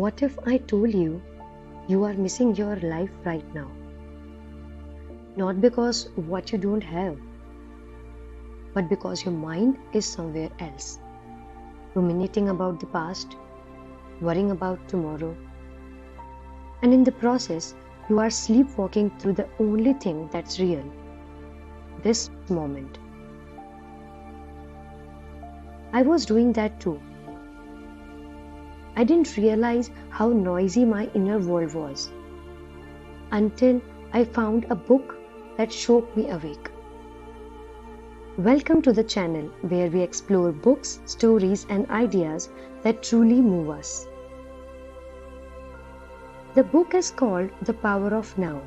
What if I told you you are missing your life right now? Not because what you don't have, but because your mind is somewhere else, ruminating about the past, worrying about tomorrow, and in the process, you are sleepwalking through the only thing that's real, this moment. I was doing that too. I didn't realize how noisy my inner world was until I found a book that shook me awake. Welcome to the channel where we explore books, stories, and ideas that truly move us. The book is called The Power of Now,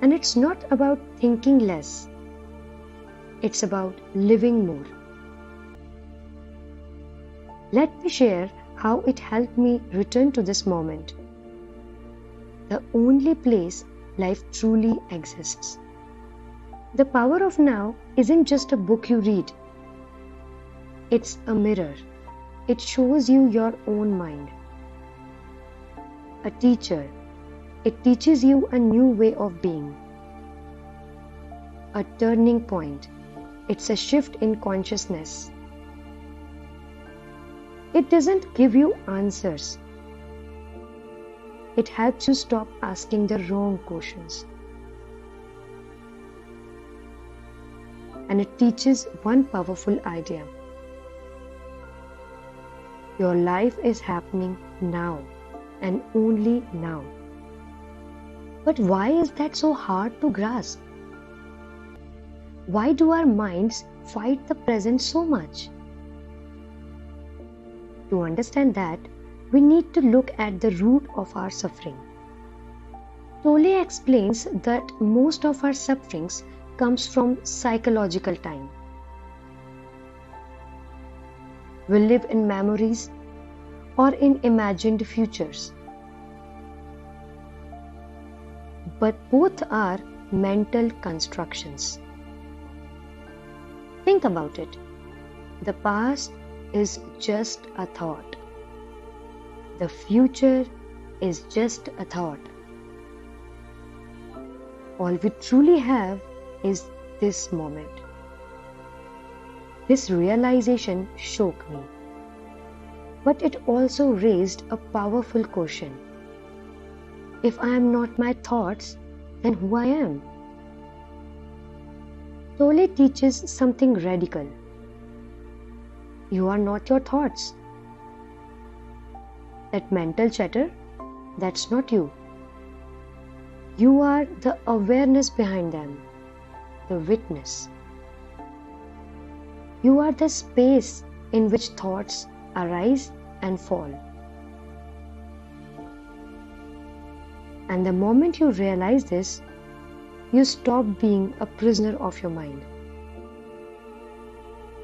and it's not about thinking less, it's about living more. Let me share how it helped me return to this moment, the only place life truly exists. The Power of Now isn't just a book you read. It's a mirror. It shows you your own mind. A teacher. It teaches you a new way of being. A turning point. It's a shift in consciousness. It doesn't give you answers. It helps you stop asking the wrong questions. And it teaches one powerful idea. Your life is happening now and only now. But why is that so hard to grasp? Why do our minds fight the present so much? To understand that, we need to look at the root of our suffering. Tolle explains that most of our sufferings comes from psychological time. We live in memories or in imagined futures. But both are mental constructions. Think about it. The past is just a thought. The future is just a thought. All we truly have is this moment. This realization shook me. But it also raised a powerful question. If I am not my thoughts, then who I am? Tolle teaches something radical. You are not your thoughts. That mental chatter, that's not you. You are the awareness behind them, the witness. You are the space in which thoughts arise and fall. And the moment you realize this, you stop being a prisoner of your mind.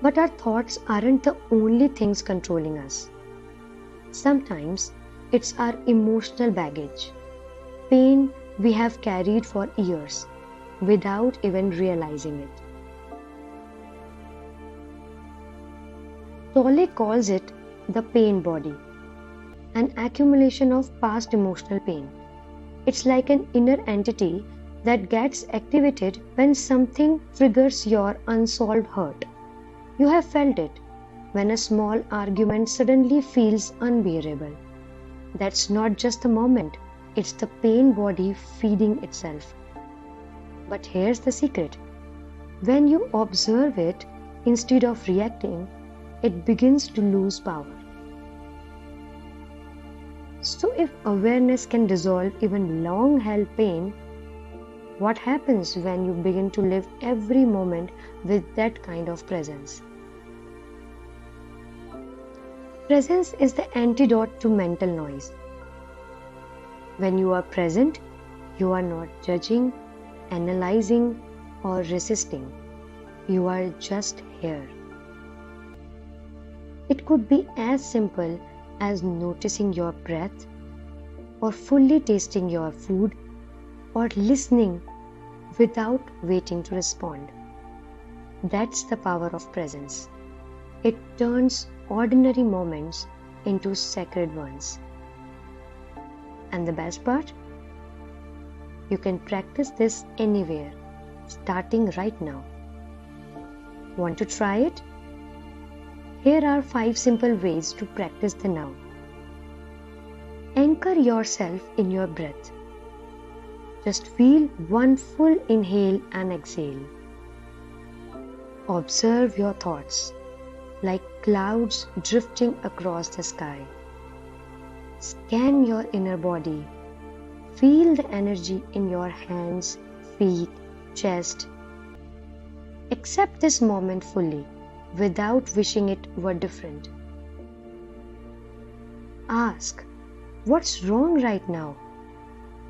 But our thoughts aren't the only things controlling us. Sometimes it's our emotional baggage, pain we have carried for years without even realizing it. Tolle calls it the pain body, an accumulation of past emotional pain. It's like an inner entity that gets activated when something triggers your unsolved hurt. You have felt it when a small argument suddenly feels unbearable. That's not just a moment, it's the pain body feeding itself. But here's the secret. When you observe it instead of reacting, it begins to lose power. So if awareness can dissolve even long-held pain, what happens when you begin to live every moment with that kind of presence? Presence is the antidote to mental noise. When you are present, you are not judging, analyzing, or resisting. You are just here. It could be as simple as noticing your breath, or fully tasting your food, or listening without waiting to respond. That's the power of presence. It turns ordinary moments into sacred ones. And the best part? You can practice this anywhere, starting right now. Want to try it? Here are 5 simple ways to practice the now. Anchor yourself in your breath. Just feel one full inhale and exhale. Observe your thoughts like clouds drifting across the sky. Scan your inner body. Feel the energy in your hands, feet, chest. Accept this moment fully without wishing it were different. Ask, what's wrong right now?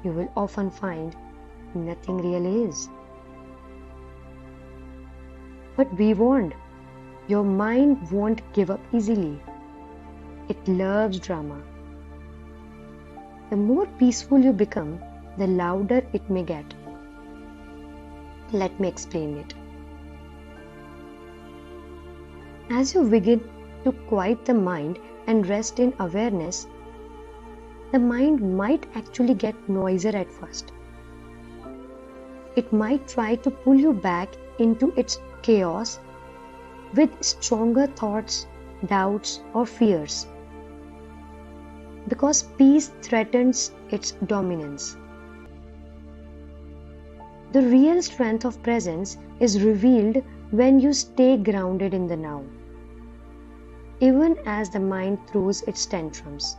You will often find nothing really is. But be warned, your mind won't give up easily. It loves drama. The more peaceful you become, the louder it may get. Let me explain it. As you begin to quiet the mind and rest in awareness, the mind might actually get noisier at first. It might try to pull you back into its chaos with stronger thoughts, doubts, or fears, because peace threatens its dominance. The real strength of presence is revealed when you stay grounded in the now, even as the mind throws its tantrums.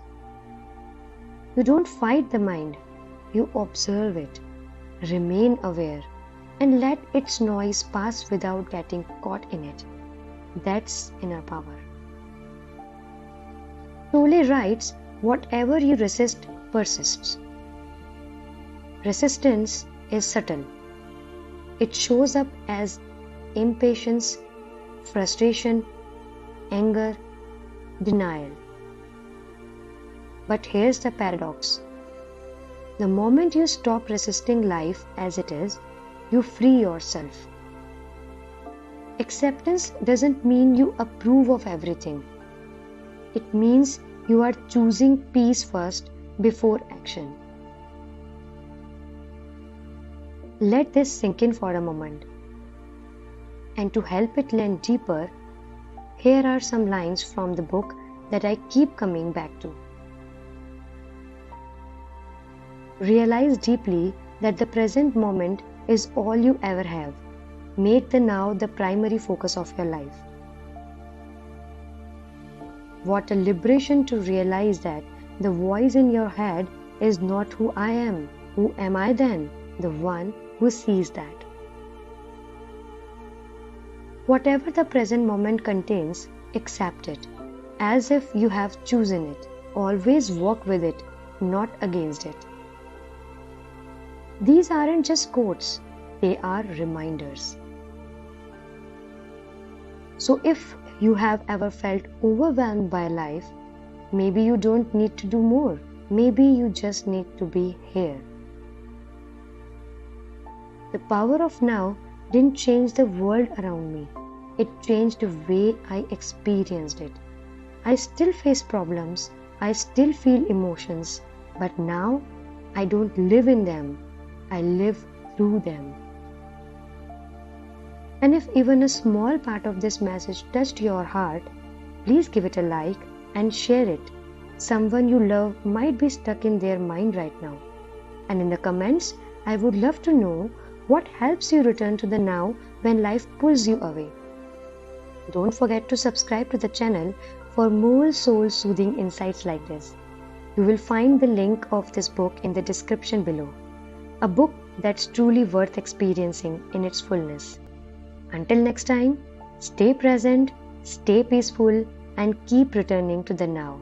You don't fight the mind, you observe it, remain aware, and let its noise pass without getting caught in it. That's inner power. Tolle writes, whatever you resist persists. Resistance is subtle. It shows up as impatience, frustration, anger, denial. But here's the paradox. The moment you stop resisting life as it is, you free yourself. Acceptance doesn't mean you approve of everything. It means you are choosing peace first before action. Let this sink in for a moment. And to help it land deeper, here are some lines from the book that I keep coming back to. Realize deeply that the present moment is all you ever have. Make the now the primary focus of your life. What a liberation to realize that the voice in your head is not who I am. Who am I then? The one who sees that. Whatever the present moment contains, accept it, as if you have chosen it. Always walk with it, not against it. These aren't just quotes, they are reminders. So if you have ever felt overwhelmed by life, maybe you don't need to do more. Maybe you just need to be here. The power of now didn't change the world around me. It changed the way I experienced it. I still face problems, I still feel emotions, but now I don't live in them. I live through them. And if even a small part of this message touched your heart, please give it a like and share it. Someone you love might be stuck in their mind right now. And in the comments, I would love to know what helps you return to the now when life pulls you away. Don't forget to subscribe to the channel for more soul-soothing insights like this. You will find the link of this book in the description below. A book that's truly worth experiencing in its fullness. Until next time, stay present, stay peaceful, and keep returning to the now.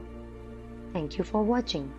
Thank you for watching.